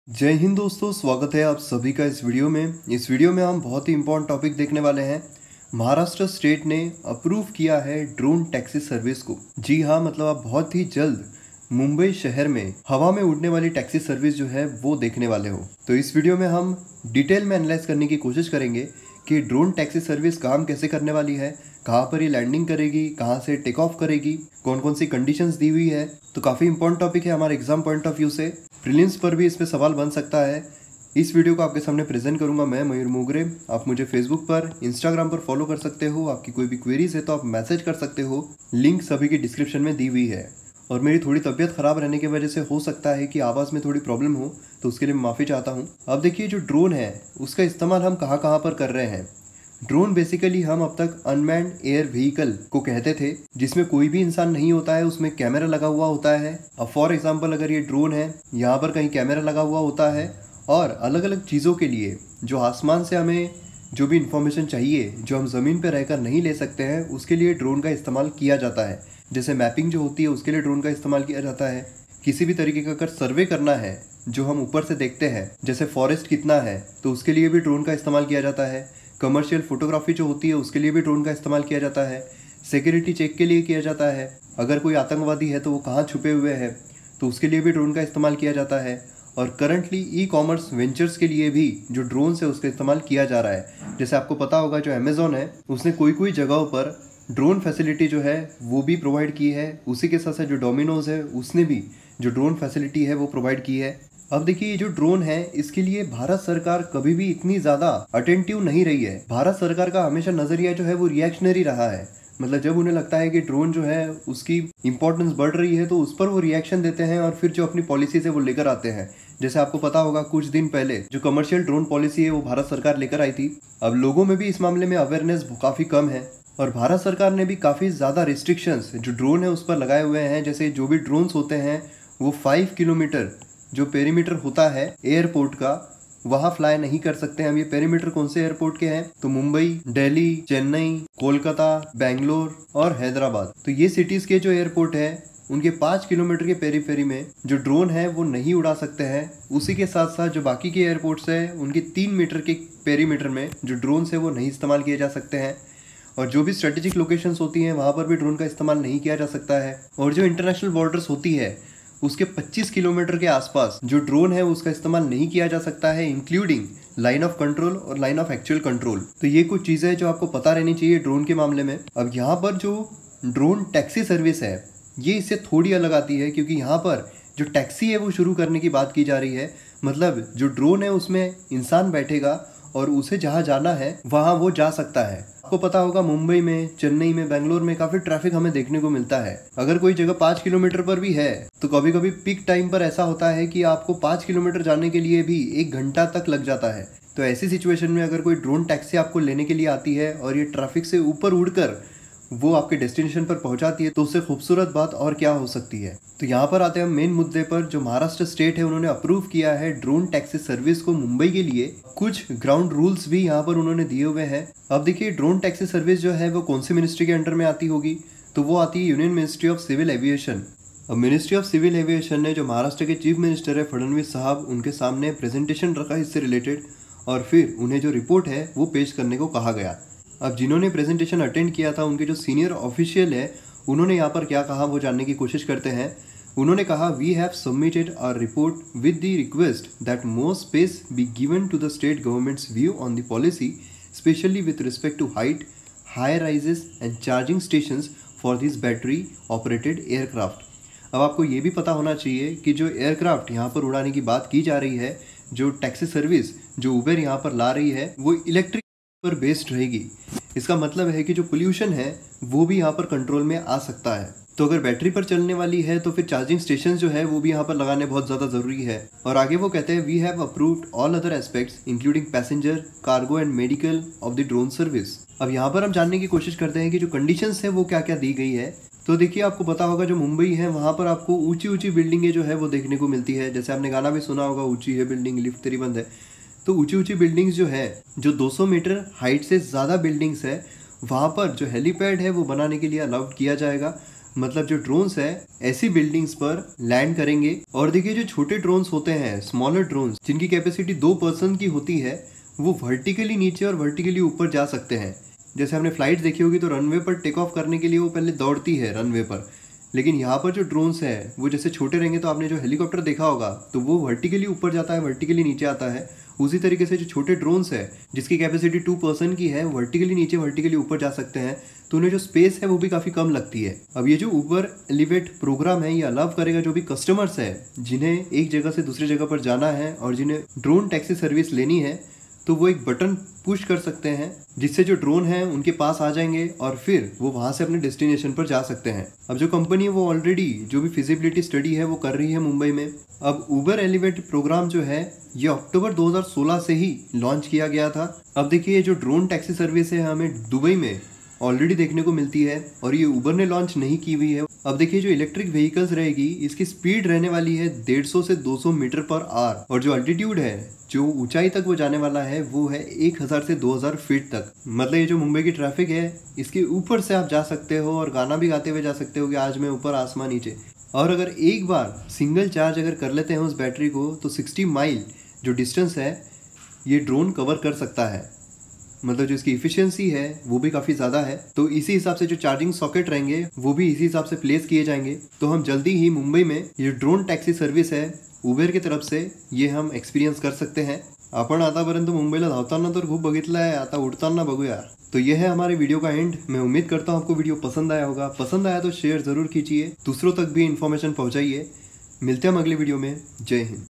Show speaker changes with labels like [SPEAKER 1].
[SPEAKER 1] जय हिंद दोस्तों, स्वागत है आप सभी का इस वीडियो में। इस वीडियो में हम बहुत ही इंपॉर्टेंट टॉपिक देखने वाले हैं। महाराष्ट्र स्टेट ने अप्रूव किया है ड्रोन टैक्सी सर्विस को। जी हाँ, मतलब आप बहुत ही जल्द मुंबई शहर में हवा में उड़ने वाली टैक्सी सर्विस जो है वो देखने वाले हो। तो इस वीडियो में हम डिटेल में एनालाइज करने की कोशिश करेंगे कि ड्रोन टैक्सी सर्विस काम कैसे करने वाली है, कहाँ पर ये लैंडिंग करेगी, कहाँ से टेक ऑफ करेगी, कौन कौन सी कंडीशंस दी हुई है। तो काफ़ी इंपॉर्टेंट टॉपिक है हमारे एग्जाम पॉइंट ऑफ व्यू से। प्रीलिम्स पर भी इसमें सवाल बन सकता है। इस वीडियो को आपके सामने प्रेजेंट करूंगा मैं, मयूर मोगरे। आप मुझे फेसबुक पर, इंस्टाग्राम पर फॉलो कर सकते हो। आपकी कोई भी क्वेरीज है तो आप मैसेज कर सकते हो। लिंक सभी की डिस्क्रिप्शन में दी हुई है। और मेरी थोड़ी तबीयत खराब रहने की वजह से हो सकता है कि आवाज़ में थोड़ी प्रॉब्लम हो, तो उसके लिए मैं माफ़ी चाहता हूँ। अब देखिए, जो ड्रोन है उसका इस्तेमाल हम कहाँ कहाँ पर कर रहे हैं। ड्रोन बेसिकली हम अब तक अनमैन्ड एयर व्हीकल को कहते थे, जिसमें कोई भी इंसान नहीं होता है, उसमें कैमरा लगा हुआ होता है। अब फॉर एग्जांपल अगर ये ड्रोन है, यहाँ पर कहीं कैमरा लगा हुआ होता है और अलग अलग चीज़ों के लिए जो आसमान से हमें जो भी इंफॉर्मेशन चाहिए, जो हम ज़मीन पर रहकर नहीं ले सकते हैं, उसके लिए ड्रोन का इस्तेमाल किया जाता है। जैसे मैपिंग जो होती है उसके लिए ड्रोन का इस्तेमाल किया जाता है। किसी भी तरीके का अगर सर्वे करना है जो हम ऊपर से देखते हैं, जैसे फॉरेस्ट कितना है, तो उसके लिए भी ड्रोन का इस्तेमाल किया जाता है। कमर्शियल फोटोग्राफी जो होती है उसके लिए भी ड्रोन का इस्तेमाल किया जाता है। सिक्योरिटी चेक के लिए किया जाता है। अगर कोई आतंकवादी है तो वो कहाँ छुपे हुए हैं, तो उसके लिए भी ड्रोन का इस्तेमाल किया जाता है। और करंटली ई कॉमर्स वेंचर्स के लिए भी जो ड्रोन है उसका इस्तेमाल किया जा रहा है। जैसे आपको पता होगा, जो अमेजोन है उसने कोई जगहों पर ड्रोन फैसिलिटी जो है वो भी प्रोवाइड की है। उसी के साथ साथ जो डोमिनोज है उसने भी जो ड्रोन फैसिलिटी है वो प्रोवाइड की है। अब देखिए, ये जो ड्रोन है इसके लिए भारत सरकार कभी भी इतनी ज़्यादा अटेंटिव नहीं रही है। भारत सरकार का हमेशा नज़रिया जो है वो रिएक्शनरी रहा है। मतलब जब उन्हें लगता है कि ड्रोन जो है उसकी इंपॉर्टेंस बढ़ रही है तो उस पर वो रिएक्शन देते हैं और फिर जो अपनी पॉलिसीज है वो लेकर आते हैं। जैसे आपको पता होगा, कुछ दिन पहले जो कमर्शियल ड्रोन पॉलिसी है वो भारत सरकार लेकर आई थी। अब लोगों में भी इस मामले में अवेयरनेस काफ़ी कम है और भारत सरकार ने भी काफ़ी ज़्यादा रिस्ट्रिक्शंस जो ड्रोन है उस पर लगाए हुए हैं। जैसे जो भी ड्रोन्स होते हैं वो 5 किलोमीटर जो पेरीमीटर होता है एयरपोर्ट का, वहाँ फ्लाई नहीं कर सकते हैं। हम ये पेरीमीटर कौन से एयरपोर्ट के हैं, तो मुंबई, दिल्ली, चेन्नई, कोलकाता, बेंगलोर और हैदराबाद। तो ये सिटीज़ के जो एयरपोर्ट है उनके 5 किलोमीटर के पेरीफेरी में जो ड्रोन है वो नहीं उड़ा सकते हैं। उसी के साथ साथ जो बाकी के एयरपोर्ट्स है उनके 3 मीटर के पेरीमीटर में जो ड्रोन्स है वो नहीं इस्तेमाल किए जा सकते हैं। और जो भी स्ट्रेटेजिक लोकेशंस होती हैं वहाँ पर भी ड्रोन का इस्तेमाल नहीं किया जा सकता है। और जो इंटरनेशनल बॉर्डर्स होती है उसके 25 किलोमीटर के आसपास जो ड्रोन है उसका इस्तेमाल नहीं किया जा सकता है, इंक्लूडिंग लाइन ऑफ कंट्रोल और लाइन ऑफ एक्चुअल कंट्रोल। तो ये कुछ चीज़ें जो आपको पता रहनी चाहिए ड्रोन के मामले में। अब यहाँ पर जो ड्रोन टैक्सी सर्विस है ये इससे थोड़ी अलग आती है, क्योंकि यहाँ पर जो टैक्सी है वो शुरू करने की बात की जा रही है। मतलब जो ड्रोन है उसमें इंसान बैठेगा और उसे जहाँ जाना है वहाँ वो जा सकता है। आपको पता होगा, मुंबई में, चेन्नई में, बेंगलोर में काफ़ी ट्रैफिक हमें देखने को मिलता है। अगर कोई जगह 5 किलोमीटर पर भी है तो कभी कभी पीक टाइम पर ऐसा होता है कि आपको 5 किलोमीटर जाने के लिए भी 1 घंटा तक लग जाता है। तो ऐसी सिचुएशन में अगर कोई ड्रोन टैक्सी आपको लेने के लिए आती है और ये ट्रैफिक से ऊपर उड़कर वो आपके डेस्टिनेशन पर पहुंचाती है, तो उससे खूबसूरत बात और क्या हो सकती है। तो यहाँ पर आते हैं हम मेन मुद्दे पर। जो महाराष्ट्र स्टेट है उन्होंने अप्रूव किया है ड्रोन टैक्सी सर्विस को मुंबई के लिए। कुछ ग्राउंड रूल्स भी यहाँ पर उन्होंने दिए हुए हैं। अब देखिए, ड्रोन टैक्सी सर्विस जो है वो कौन सी मिनिस्ट्री के अंडर में आती होगी, तो वो आती है union ministry of civil aviation. अब मिनिस्ट्री ऑफ सिविल एविएशन ने जो महाराष्ट्र के चीफ मिनिस्टर है फडणवीस साहब, उनके सामने प्रेजेंटेशन रखा इससे रिलेटेड, और फिर उन्हें जो रिपोर्ट है वो पेश करने को कहा गया। अब जिन्होंने प्रेजेंटेशन अटेंड किया था उनके जो सीनियर ऑफिशियल है उन्होंने यहाँ पर क्या कहा वो जानने की कोशिश करते हैं। उन्होंने कहा, we have submitted our report with the request that more space be given to the state governments view on the policy, specially with respect to height, high rises and charging stations for this battery operated aircraft. अब आपको ये भी पता होना चाहिए कि जो aircraft यहाँ पर उड़ाने की बात की जा रही है, जो टैक्सी सर्विस जो उबेर यहाँ पर ला रही है, वो इलेक्ट्रिक पर बेस्ड रहेगी। इसका मतलब है कि जो पोल्यूशन है वो भी यहाँ पर कंट्रोल में आ सकता है। तो अगर बैटरी पर चलने वाली है तो फिर चार्जिंग स्टेशन जो है वो भी यहाँ पर लगाने बहुत ज़्यादा ज़रूरी है। और आगे वो कहते हैं, we have approved all other aspects including passenger, cargo and medical of the drone service. अब यहाँ पर हम जानने की कोशिश करते हैं कि जो कंडीशंस है वो क्या क्या दी गई है। तो देखिए, आपको पता होगा जो मुंबई है वहाँ पर आपको ऊंची ऊंची बिल्डिंगें जो है वो देखने को मिलती है। जैसे आपने गाना भी सुना होगा, ऊंची है बिल्डिंग लिफ्ट तेरी बंद है। तो ऊंची ऊंची बिल्डिंग्स जो है, जो 200 मीटर हाइट से ज़्यादा बिल्डिंग्स है, वहाँ पर जो हेलीपैड है वो बनाने के लिए अलाउड किया जाएगा। मतलब जो ड्रोन्स है ऐसी बिल्डिंग्स पर लैंड करेंगे। और देखिए जो छोटे ड्रोन्स होते हैं, स्मॉलर ड्रोन्स जिनकी कैपेसिटी 2 पर्सन की होती है, वो वर्टिकली नीचे और वर्टिकली ऊपर जा सकते हैं। जैसे आपने फ्लाइट देखी होगी तो रनवे पर टेक ऑफ करने के लिए वो पहले दौड़ती है रनवे पर, लेकिन यहाँ पर जो ड्रोन्स है वो जैसे छोटे रहेंगे तो आपने जो हेलीकॉप्टर देखा होगा तो वो वर्टिकली ऊपर जाता है, वर्टिकली नीचे आता है। उसी तरीके से जो छोटे ड्रोन्स है जिसकी कैपेसिटी 2 पर्सन की है, वर्टिकली नीचे वर्टिकली ऊपर जा सकते हैं, तो उन्हें जो स्पेस है वो भी काफ़ी कम लगती है। अब ये जो उबर एलिवेट प्रोग्राम है ये अलाउ करेगा जो भी कस्टमर्स है जिन्हें एक जगह से दूसरी जगह पर जाना है और जिन्हें ड्रोन टैक्सी सर्विस लेनी है, तो वो एक बटन पुश कर सकते हैं जिससे जो ड्रोन है उनके पास आ जाएंगे और फिर वो वहाँ से अपने डेस्टिनेशन पर जा सकते हैं। अब जो कंपनी है वो ऑलरेडी जो भी फिजिबिलिटी स्टडी है वो कर रही है मुंबई में। अब उबर एलिवेट प्रोग्राम जो है ये अक्टूबर 2016 से ही लॉन्च किया गया था। अब देखिए जो ड्रोन टैक्सी सर्विस है हमें दुबई में ऑलरेडी देखने को मिलती है और ये उबर ने लॉन्च नहीं की हुई है। अब देखिए जो इलेक्ट्रिक व्हीकल्स रहेगी इसकी स्पीड रहने वाली है 150 से 200 मीटर पर आवर और जो अल्टीट्यूड है, जो ऊंचाई तक वो जाने वाला है वो है 1000 से 2000 फीट तक। मतलब ये जो मुंबई की ट्रैफिक है इसके ऊपर से आप जा सकते हो और गाना भी गाते हुए जा सकते हो कि आज मैं ऊपर आसमान नीचे। और अगर एक बार सिंगल चार्ज अगर कर लेते हैं उस बैटरी को तो 60 माइल जो डिस्टेंस है ये ड्रोन कवर कर सकता है। मतलब जो इसकी इफिशियंसी है वो भी काफ़ी ज़्यादा है। तो इसी हिसाब से जो चार्जिंग सॉकेट रहेंगे वो भी इसी हिसाब से प्लेस किए जाएंगे। तो हम जल्दी ही मुंबई में ये ड्रोन टॅक्सी सर्व्हिस है उबेर की तरफ से ये हम एक्सपिरियन्स कर सकते हैं। आपण आतापर्यंत मुंबईला धावताना तर खूप बघितलं आहे, आता उडताना बघूया। तो ये है हमारे वीडियो का एंड। मैं उम्मीद करता हूँ आपको वीडियो पसंद आया होगा। पसंद आया तो शेयर ज़रूर कीजिए, दूसरों तक भी इन्फॉर्मेशन पहुँचाइए। मिलते हैं हम अगले वीडियो में। जय हिंद।